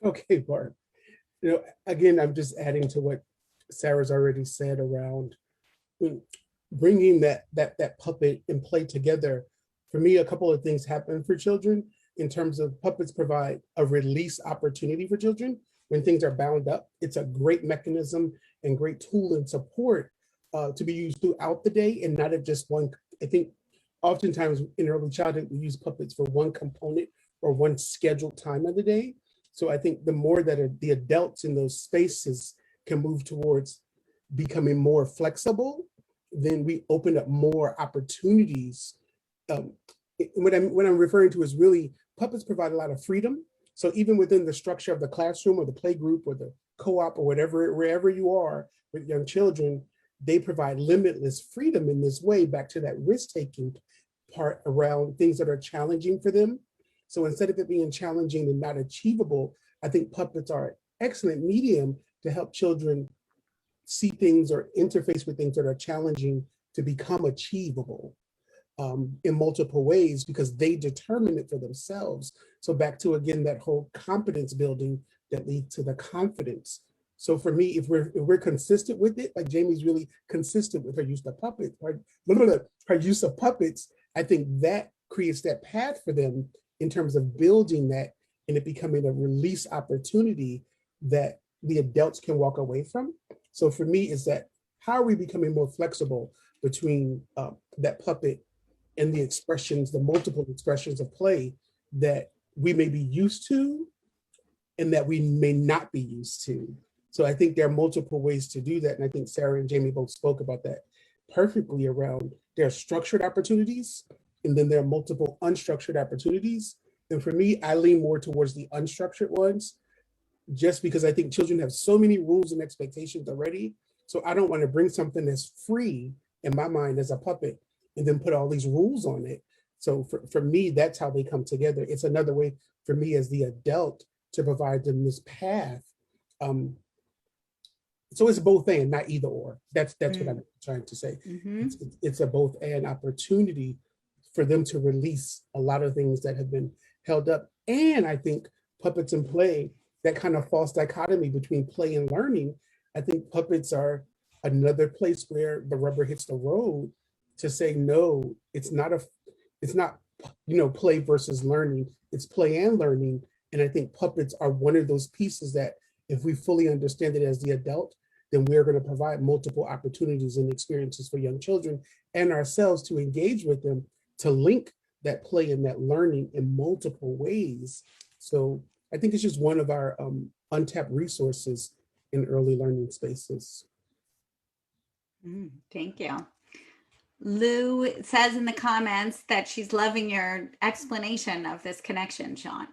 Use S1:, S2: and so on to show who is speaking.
S1: Okay, Barb. Again, I'm just adding to what Sarah's already said around bringing that puppet and play together. For me, a couple of things happen for children in terms of puppets provide a release opportunity for children when things are bound up. It's a great mechanism and great tool and support to be used throughout the day and not at just one. I think oftentimes in early childhood, we use puppets for one component or one scheduled time of the day. So I think the more that the adults in those spaces can move towards becoming more flexible, then we open up more opportunities. Um, what I'm referring to is really puppets provide a lot of freedom. So even within the structure of the classroom or the play group or the co-op or whatever, wherever you are with young children, they provide limitless freedom in this way, back to that risk-taking part around things that are challenging for them. So instead of it being challenging and not achievable, I think puppets are an excellent medium to help children see things or interface with things that are challenging to become achievable in multiple ways because they determine it for themselves. So back to, again, that whole competence building that leads to the confidence. So for me, if we're consistent with it, like Jamie's really consistent with her use of puppets, her use of puppets, I think that creates that path for them in terms of building that and it becoming a release opportunity that the adults can walk away from. So for me, is that how are we becoming more flexible between that puppet and the expressions, the multiple expressions of play that we may be used to and that we may not be used to. So I think there are multiple ways to do that. And I think Sarah and Jamie both spoke about that perfectly around there are structured opportunities and then there are multiple unstructured opportunities. And for me, I lean more towards the unstructured ones just because I think children have so many rules and expectations already. So I don't want to bring something that's free in my mind as a puppet and then put all these rules on it. So for me, that's how they come together. It's another way for me as the adult to provide them this path. Um, so it's both and, not either or. That's what I'm trying to say.
S2: Mm-hmm.
S1: It's a both and opportunity for them to release a lot of things that have been held up. And I think puppets and play, that kind of false dichotomy between play and learning, I think puppets are another place where the rubber hits the road to say, no, it's not play versus learning, it's play and learning. And I think puppets are one of those pieces that if we fully understand it as the adult, then we're going to provide multiple opportunities and experiences for young children and ourselves to engage with them, to link that play and that learning in multiple ways. So I think it's just one of our untapped resources in early learning spaces.
S2: Thank you. Lou says in the comments that she's loving your explanation of this connection, Sean.